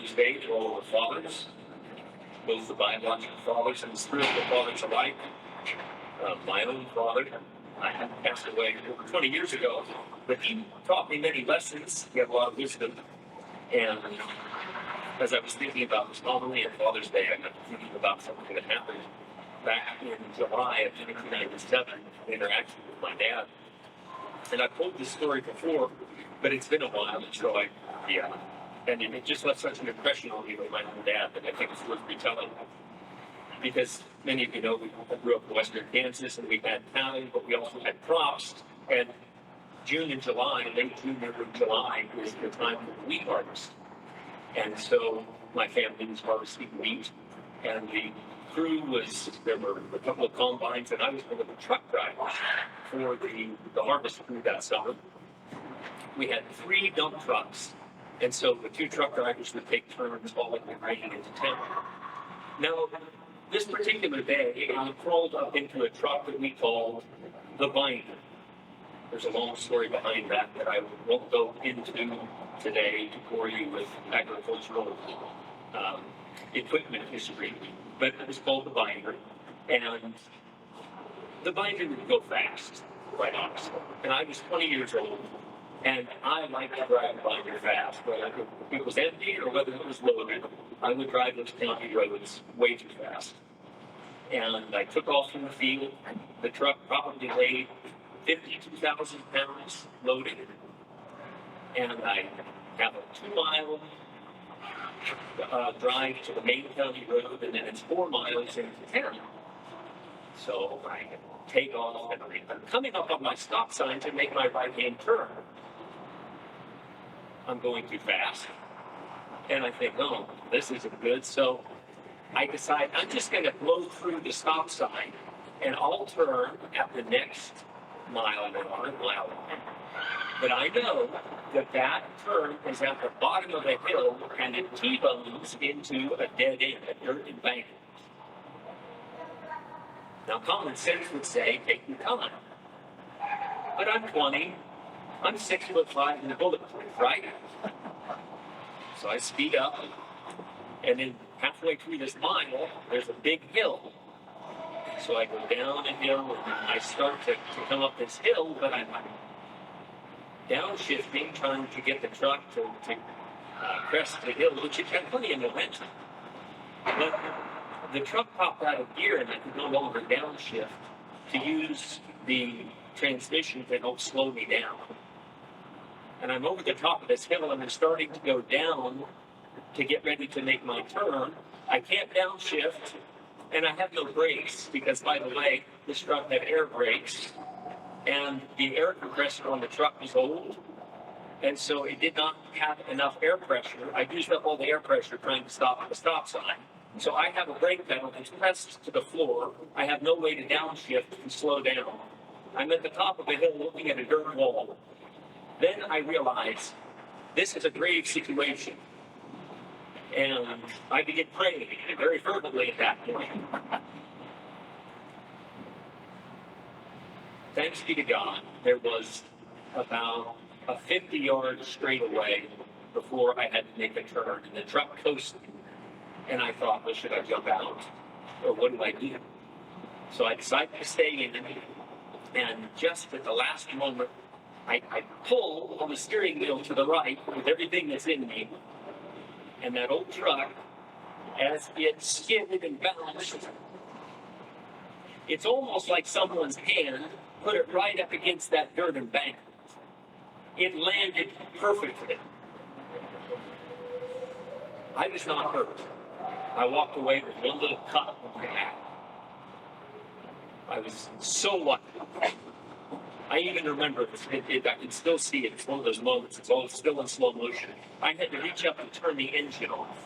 Father's Day to all the fathers, both the biological fathers and the spiritual fathers alike. My own father, I passed away over 20 years ago, but he taught me many lessons. He had a lot of wisdom. And as I was thinking about this homily and Father's Day, I got thinking about something that happened back in July of 1997, an interaction with my dad. And I've told this story before, but it's been a while, and it just left such an impression on me with my own dad that I think it's worth retelling. Because many of you know, we grew up in western Kansas, and we had cattle, but we also had crops. And June and July, late June and July, is the time for the wheat harvest. And so my family was harvesting wheat, and the crew there were a couple of combines, and I was one of the truck drivers for the harvest crew that summer. We had 3 dump trucks, and so the 2 truck drivers would take turns hauling the grain into town. Now, this particular day, I crawled up into a truck that we called the binder. There's a long story behind that I won't go into today to bore you with agricultural equipment history, but it was called the binder, and the binder would go fast, quite honestly. And I was 20 years old, and I liked to drive the binder fast, whether it was empty or whether it was loaded. I would drive those county roads way too fast. And I took off from the field. The truck probably weighed 52,000 pounds loaded. And I have a 2-mile drive to the main county road, and then it's 4 miles into town. So I take off, and I'm coming up on my stop sign to make my right-hand turn. I'm going too fast. And I think, oh, this isn't good. So I decide I'm just going to blow through the stop sign, and I'll turn at the next mile and a mile. But I know that turn is at the bottom of a hill, and it T-bones into a dead end, a dirt embankment. Now, common sense would say, take your time. But I'm 20, I'm 6'5" and bulletproof, right? So I speed up, and then halfway through this mile, there's a big hill. So I go down a hill, and I start to come up this hill, but I'm downshifting, trying to get the truck to crest the hill, which it had plenty of momentum. But the truck popped out of gear, and I could no longer downshift to use the transmission to help slow me down. And I'm over the top of this hill, and I'm starting to go down to get ready to make my turn. I can't downshift, and I have no brakes, because, by the way, this truck had air brakes, and the air compressor on the truck was old, and so it did not have enough air pressure. I used up all the air pressure trying to stop at the stop sign. So I have a brake pedal that's pressed to the floor. I have no way to downshift and slow down. I'm at the top of a hill looking at a dirt wall. Then I realize this is a grave situation. And I begin praying very fervently at that point. Thanks be to God, there was about a 50-yard straightaway before I had to make a turn, and the truck coasted. And I thought, well, should I jump out? Or what do I do? So I decided to stay in, and just at the last moment, I pull on the steering wheel to the right with everything that's in me, and that old truck, as it skidded and bounced, it's almost like someone's hand put it right up against that dirt embankment. It landed perfectly. I was not hurt. I walked away with one little cut on my back. I was so lucky. I even remember it, I can still see it. It's one of those moments. It's all still in slow motion. I had to reach up and turn the engine off.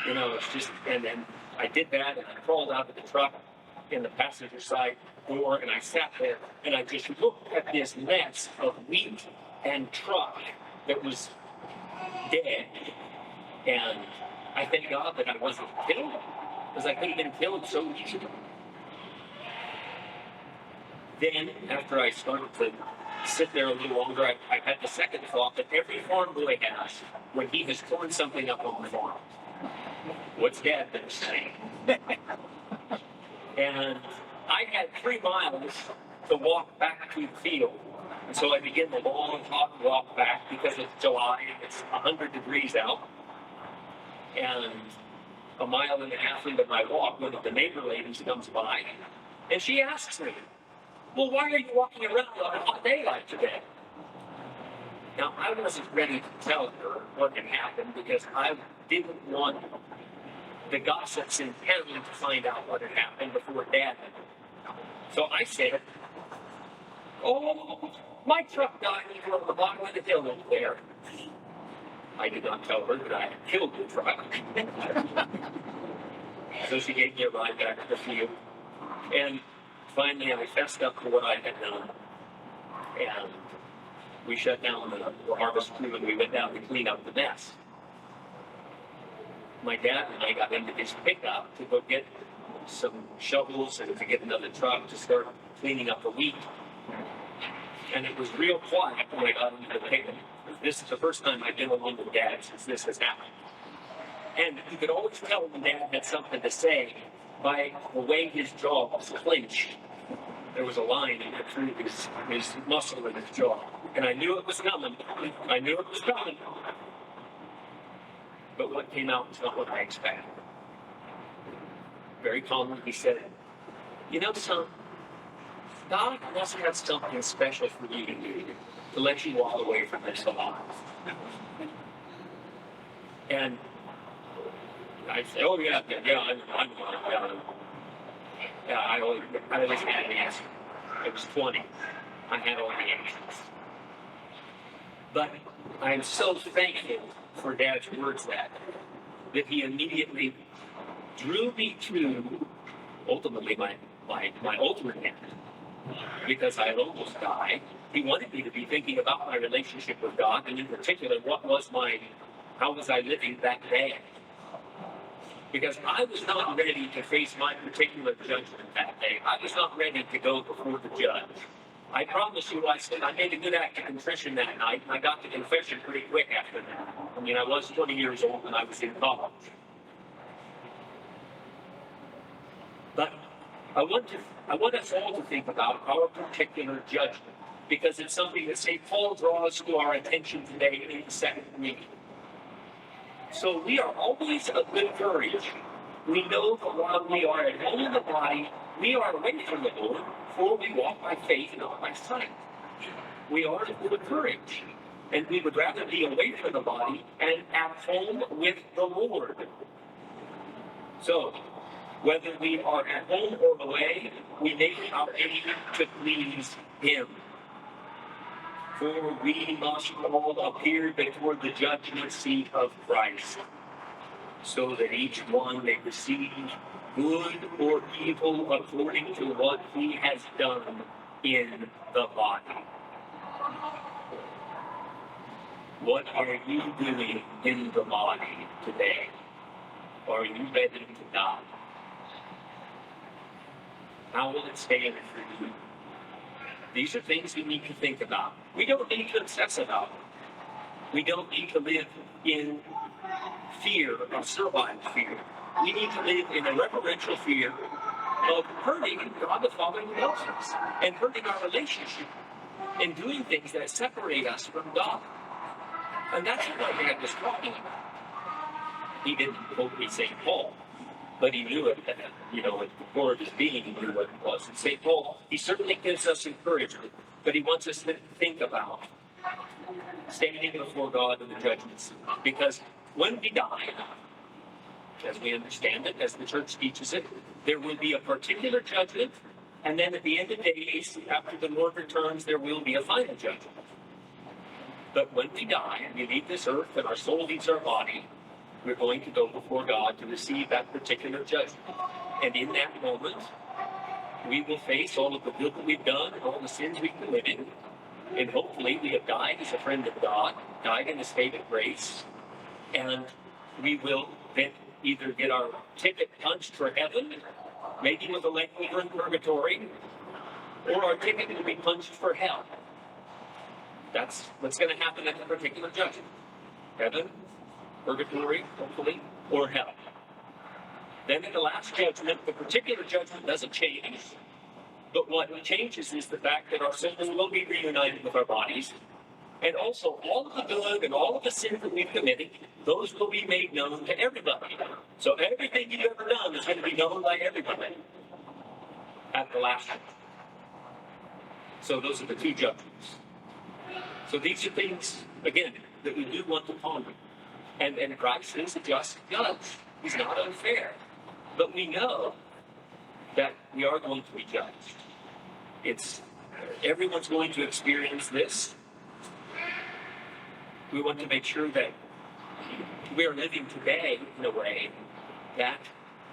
You know, it's just, and then I did that, and I crawled out of the truck in the passenger side door, and I sat there, and I just looked at this mess of wheat and truck that was dead. And I thank God that I wasn't killed, because I could have been killed so easily. Then, after I started to sit there a little longer, I've had the second thought that every farm boy has when he has torn something up on the farm. What's Dad been saying? And I had 3 miles to walk back to the field. And so I begin the long, hot walk back because it's July and it's 100 degrees out. And a mile and a half into my walk, one of the neighbor ladies comes by and she asks me, well, why are you walking around on a hot day like today? Now, I wasn't ready to tell her what had happened because I didn't want the gossips in town to find out what had happened before Dad had. So I said, oh, my truck died over on the bottom of the hill over there. I did not tell her that I had killed the truck. So she gave me a ride back to the field. And finally, I fessed up to what I had done. And we shut down the harvest crew and we went down to clean up the mess. My dad and I got into his pickup to go get some shovels and to get another truck to start cleaning up the wheat. And it was real quiet when I got into the pickup. This is the first time I've been alone with Dad since this has happened. And you could always tell when Dad had something to say by the way his jaw was clenched. There was a line in through his muscle in his jaw. And I knew it was coming. I knew it was coming. But what came out was not what I expected. Very calmly, he said, you know, son, God must have something special for you to do to let you walk away from this alive. And I said, oh, yeah, I always had an answer. It was 20. I had all the answers. But I am so thankful for Dad's words that he immediately drew me to, ultimately, my ultimate end. Because I had almost died. He wanted me to be thinking about my relationship with God, and in particular, how was I living that day? Because I was not ready to face my particular judgment that day. I was not ready to go before the judge. I promise you, I made a good act of contrition that night, and I got to confession pretty quick after that. I mean, I was 20 years old and I was in college. But I want us all to think about our particular judgment, because it's something that St. Paul draws to our attention today in the second reading. So we are always of good courage. We know that while we are at home in the body, we are away from the Lord, for we walk by faith and not by sight. We are of good courage, and we would rather be away from the body and at home with the Lord. So, whether we are at home or away, we make our aim to please Him. For we must all appear before the judgment seat of Christ, so that each one may receive good or evil according to what he has done in the body. What are you doing in the body today? Are you ready to die? How will it stand for you? These are things we need to think about. We don't need to obsess about them. We don't need to live in fear, of servile fear. We need to live in a reverential fear of hurting God the Father who loves us, and hurting our relationship, and doing things that separate us from God. And that's what my dad was talking about. He didn't quote me St. Paul, but he knew it, at the core of his being, he knew what it was. And St. Paul, he certainly gives us encouragement, but he wants us to think about standing before God in the judgment seat. Because when we die, as we understand it, as the church teaches it, there will be a particular judgment, and then at the end of days, after the Lord returns, there will be a final judgment. But when we die and we leave this earth and our soul leaves our body, we're going to go before God to receive that particular judgment. And in that moment, we will face all of the good that we've done and all the sins we've committed. And hopefully we have died as a friend of God, died in a state of grace, and we will then either get our ticket punched for heaven, maybe with a leg over in purgatory, or our ticket will be punched for hell. That's what's going to happen at the particular judgment. Heaven, purgatory, hopefully, or hell. Then in the last judgment, the particular judgment doesn't change. But what changes is the fact that our souls will be reunited with our bodies. And also, all of the good and all of the sins that we've committed, those will be made known to everybody. So everything you've ever done is going to be known by everybody at the last judgment. So those are the two judgments. So these are things, again, that we do want to ponder. And Christ is a just judge. He's not unfair. But we know that we are going to be judged. Everyone's going to experience this. We want to make sure that we are living today in a way that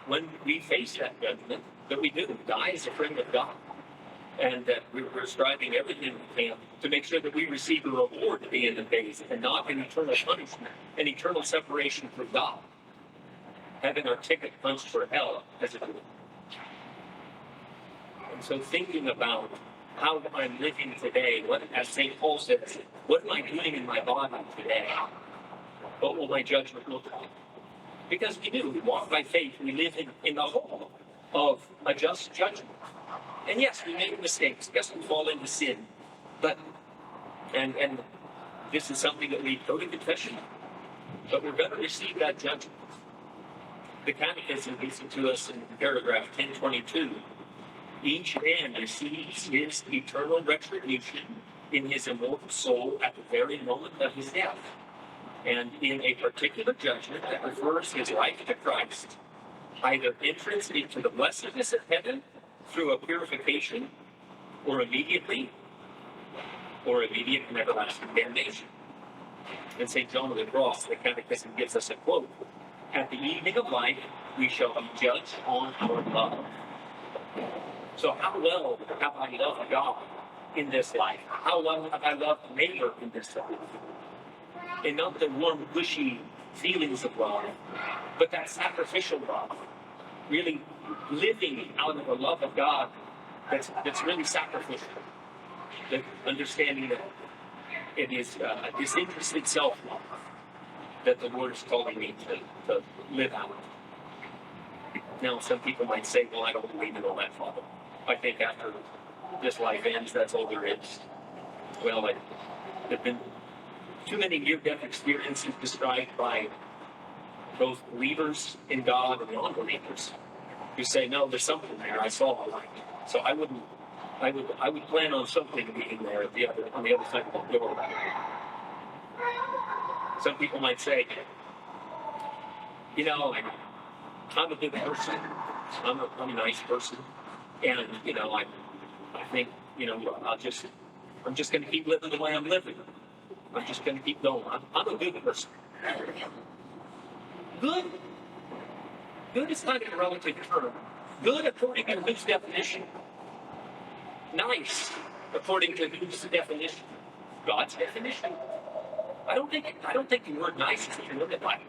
when we face that judgment, that we do die as a friend of God. And that we're striving everything we can to make sure that we receive a reward at the end of days and not an eternal punishment, an eternal separation from God. Having our ticket punched for hell as it were. And so thinking about how I'm living today, as St. Paul says, what am I doing in my body today? What will my judgment look like? Because we walk by faith, we live in the hope of a just judgment. And yes, we make mistakes. Yes, we fall into sin. But, and this is something that we go to confession. But we're going to receive that judgment. The Catechism gives it to us in paragraph 1022. Each man receives his eternal retribution in his immortal soul at the very moment of his death. And in a particular judgment that refers his life to Christ, either entrance into the blessedness of heaven through a purification, or immediate and everlasting damnation. And St. John of the Cross, the Catechism gives us a quote. At the evening of life, we shall be judged on our love. So how well have I loved God in this life? How well have I loved neighbor in this life? And not the warm, gushy feelings of love, but that sacrificial love. Really living out of the love of God that's really sacrificial. The understanding that it is a disinterested self-love that the Lord is calling me to live out. Now, some people might say, well, I don't believe in all that, Father. I think after this life ends, that's all there is. Well, there have been too many near-death experiences described by both believers in God and non-believers who say, no, there's something there. I saw a light. So I would plan on something being there on the other side of the door. Some people might say, I'm a good person. I'm a nice person. And, I think, I'm just going to keep living the way I'm living. I'm just going to keep going. I'm a good person. Good? Good is kind of a relative term. Good according to whose definition? Nice according to whose definition? God's definition. I don't think the word nice is even in the Bible.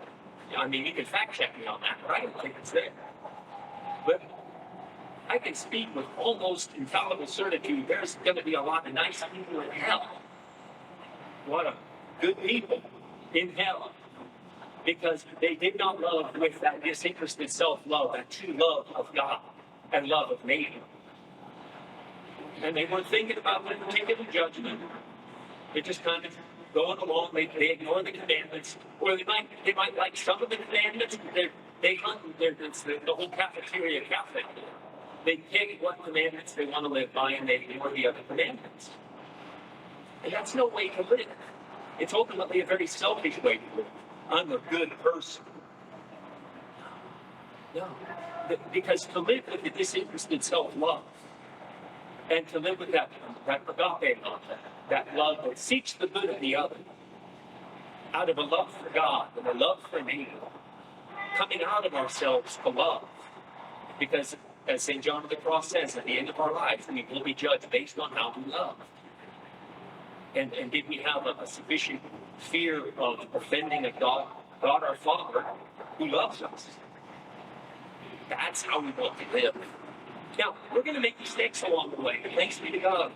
I mean, you can fact check me on that, but I don't think it's there. But I can speak with almost infallible certitude there's going to be a lot of nice people in hell. A lot of good people in hell. Because they did not love with that disinterested self-love, that true love of God and love of neighbor. And they weren't thinking about the particular judgment. They're just kind of going along. They ignore the commandments, or they might like some of the commandments. It's the whole cafeteria Catholic. They pick what commandments they want to live by, and they ignore the other commandments. And that's no way to live. It's ultimately a very selfish way to live. I'm a good person. No. Because to live with the disinterested self-love, and to live with that agape love, that love that seeks the good of the other, out of a love for God and a love for neighbor, coming out of ourselves to love. Because, as St. John of the Cross says, at the end of our lives, we will be judged based on how we love. And did we have a sufficient fear of offending a God our Father, who loves us? That's how we want to live. Now, we're going to make mistakes along the way. Thanks be to God.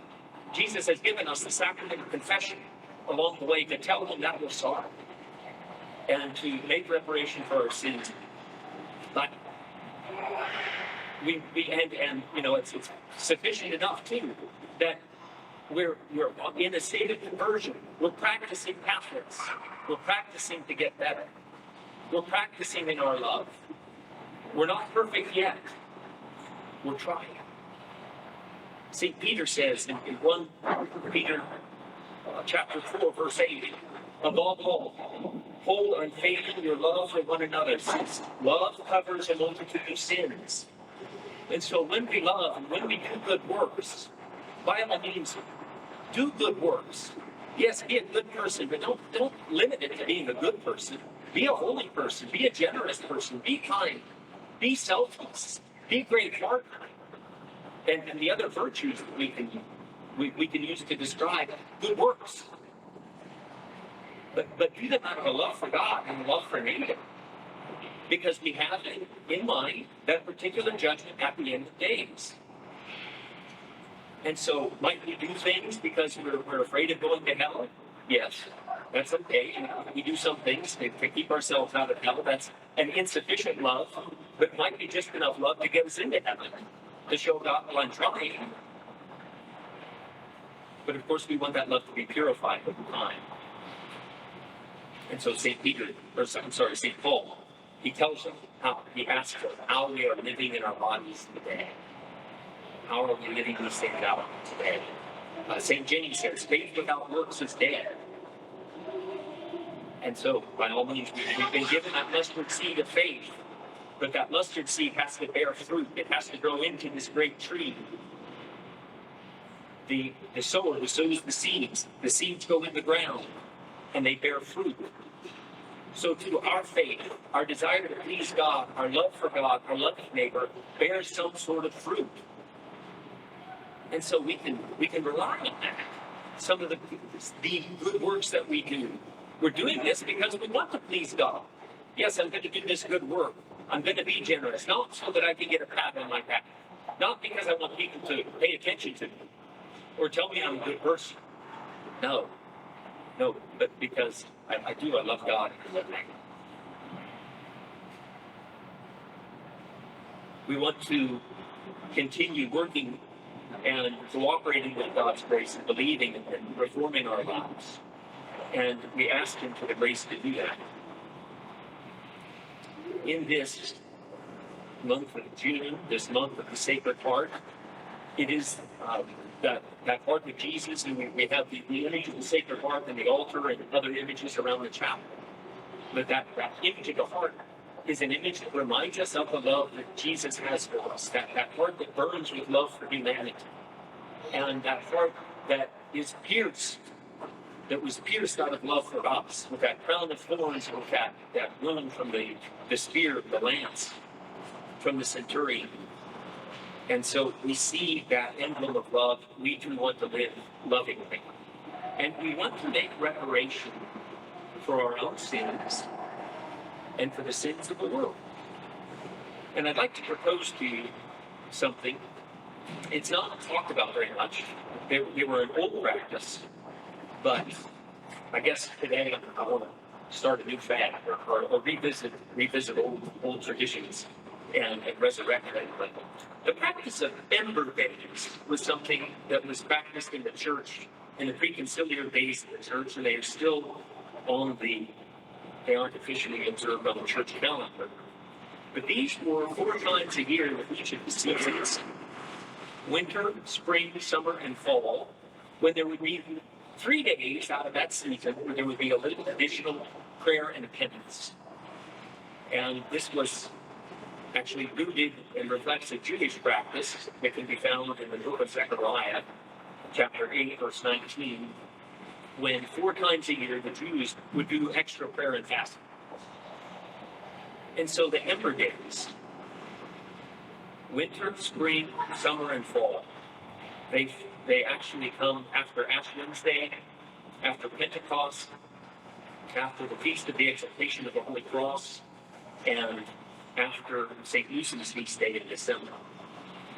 Jesus has given us the sacrament of confession. along the way to tell them that we're sorry and to make reparation for our sins. But it's sufficient enough too that we're in a state of conversion. We're practicing Catholics. We're practicing to get better. We're practicing in our love. We're not perfect yet. We're trying. St. Peter says in 1 Peter chapter 4, verse 8, above all, hold unfailing your love for one another, since love covers a multitude of sins. And so when we love and when we do good works, by all means, do good works. Yes, be a good person, but don't limit it to being a good person. Be a holy person. Be a generous person. Be kind. Be selfless. Be great-hearted. And the other virtues that we can use to describe good works. But do them out of a love for God and a love for neighbor. Because we have in mind that particular judgment at the end of days. And so, might we do things because we're afraid of going to hell? Yes, that's okay. And we do some things to keep ourselves out of hell. That's an insufficient love, but it might be just enough love to get us into heaven, to show God, well, I'm trying. But of course, we want that love to be purified over time. And so St. Paul, he tells them he asks us how we are living in our bodies today. How are we living these things out today? St. Jenny says, faith without works is dead. And so, by all means, we've been given that mustard seed of faith, but that mustard seed has to bear fruit. It has to grow into this great tree. The sower who sows the seeds go in the ground, and they bear fruit. So to our faith, our desire to please God, our love for God, our love of neighbor, bears some sort of fruit. And so we can rely on that. Some of the good works that we do, we're doing this because we want to please God. Yes, I'm going to do this good work. I'm going to be generous, not so that I can get a pat on my back, not because I want people to pay attention to me or tell me I'm a good person. No, but because I love God and I love neighbor. We want to continue working and cooperating with God's grace and believing and reforming our lives. And we ask Him for the grace to do that. In this month of June, this month of the Sacred Heart, it is that heart of Jesus, and we have the image of the Sacred Heart and the altar and other images around the chapel. But that image of the heart is an image that reminds us of the love that Jesus has for us, that heart that burns with love for humanity, and that heart that was pierced out of love for us, with that crown of thorns, with that wound from the spear, the lance, from the centurion. And so we see that emblem of love. We do want to live lovingly. And we want to make reparation for our own sins and for the sins of the world. And I'd like to propose to you something. It's not talked about very much. They were an old practice, but I guess today I want to start a new fad or revisit old traditions and resurrect them. But the practice of ember days was something that was practiced in the church in the preconciliar days of the church, and they are still they aren't officially observed on the church calendar. But these were 4 times a year with each of the seasons: winter, spring, summer, and fall, when there would be 3 days out of that season where there would be a little additional prayer and penance. And this was actually rooted and reflects a Jewish practice that can be found in the book of Zechariah, chapter 8, verse 19, when 4 times a year the Jews would do extra prayer and fasting. And so the ember days, winter, spring, summer, and fall, they actually come after Ash Wednesday, after Pentecost, after the Feast of the Exaltation of the Holy Cross, and after St. Lucy's feast day in December.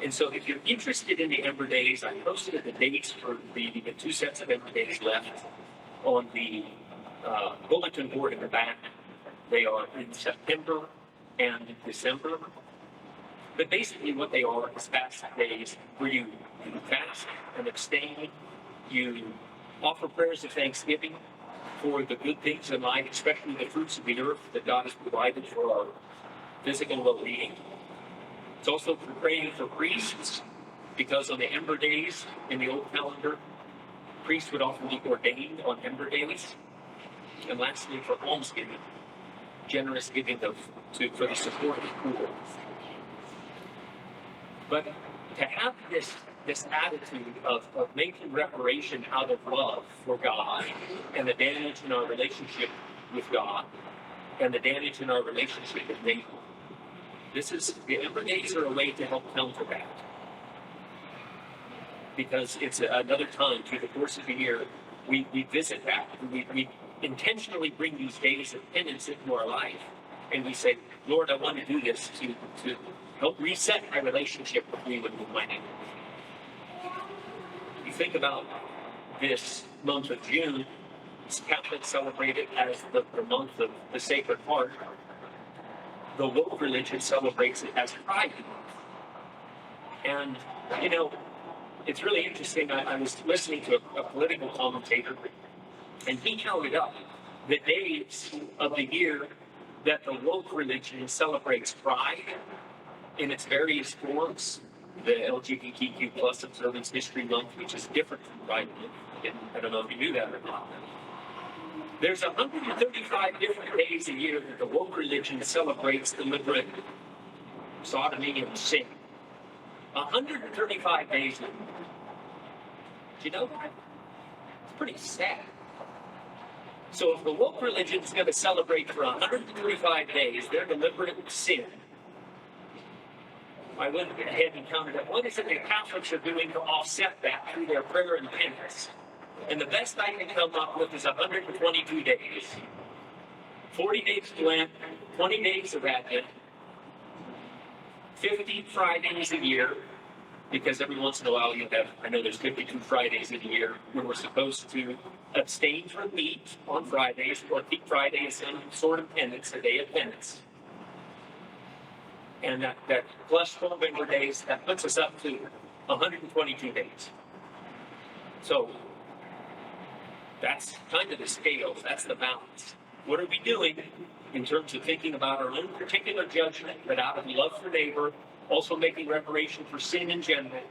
And so if you're interested in the Ember Days, I posted the dates for the 2 sets of Ember Days left on the bulletin board in the back. They are in September and December. But basically what they are is fast days where you fast and abstain. You offer prayers of thanksgiving for the good things in life, especially the fruits of the earth that God has provided for our physical well-being. It's also for praying for priests, because on the Ember days in the old calendar, priests would often be ordained on Ember days. And lastly, for almsgiving, generous giving for the support of the poor. But to have this attitude of making reparation out of love for God and the damage in our relationship with God and the damage in our relationship with neighbor, the Ember days are a way to help counter that. Because it's another time through the course of the year, we visit that. We intentionally bring these days of penance into our life. And we say, Lord, I want to do this to help reset my relationship with my neighbor. You think about this month of June, Catholics celebrate it as the month of the Sacred Heart. The woke religion celebrates it as Pride Month. And, it's really interesting. I was listening to a political commentator, and he counted up the days of the year that the woke religion celebrates Pride in its various forms. The LGBTQ plus Observance History Month, which is different from Pride Month. I don't know if you knew that or not. There's 135 different days a year that the woke religion celebrates deliberate sodomy and sin. 135 days a year. Do you know that? It's pretty sad. So if the woke religion is going to celebrate for 135 days their deliberate sin, I went ahead and counted up what is it that Catholics are doing to offset that through their prayer and penance. And the best I can come up with is 122 days. 40 days of Lent, 20 days of Advent, 50 Fridays a year, because every once in a while I know there's 52 Fridays in a year when we're supposed to abstain from meat on Fridays, or keep Friday as some sort of penance, a day of penance. And that plus 12 Ember days, that puts us up to 122 days. So that's kind of the scale, that's the balance. What are we doing in terms of thinking about our own particular judgment, but out of love for neighbor, also making reparation for sin in general?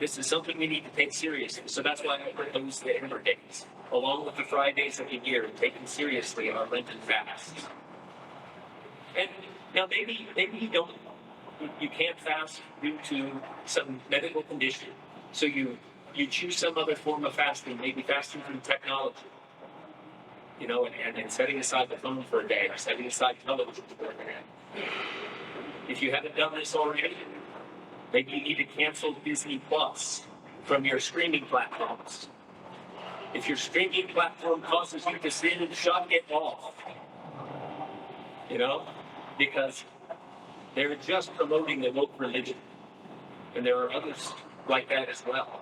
This is something we need to take seriously. So that's why I propose the Ember days, along with the Fridays of the year, and taking seriously our Lenten fasts. And now maybe you can't fast due to some medical condition, so you choose some other form of fasting, maybe fasting through technology. And setting aside the phone for a day, or setting aside television for a day. If you haven't done this already, maybe you need to cancel Disney Plus from your streaming platforms. If your streaming platform causes you to sin, shut it off. Because they're just promoting the woke religion. And there are others like that as well.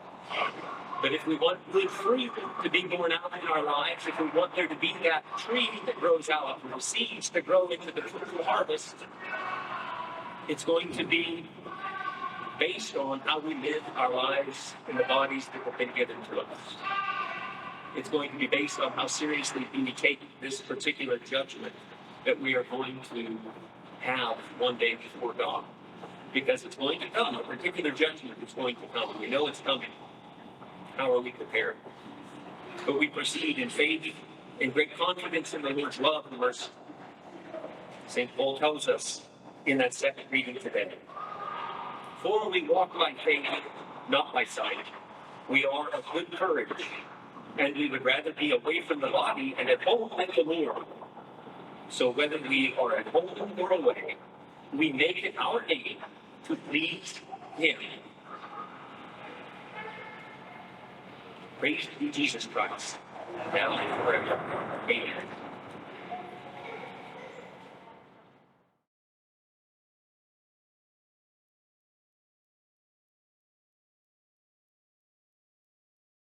But if we want good fruit to be born out in our lives, if we want there to be that tree that grows out and the seeds to grow into the fruitful harvest, it's going to be based on how we live our lives in the bodies that have been given to us. It's going to be based on how seriously we take this particular judgment that we are going to have one day before God. Because it's going to come, a particular judgment is going to come. We know it's coming. How are we prepared? But we proceed in faith, in great confidence in the Lord's love and mercy. St. Paul tells us in that second reading today, for we walk by faith, not by sight. We are of good courage, and we would rather be away from the body and at home with the Lord. So whether we are at home or away, we make it our aim to please Him. Praise to Jesus Christ, now and forever. Amen.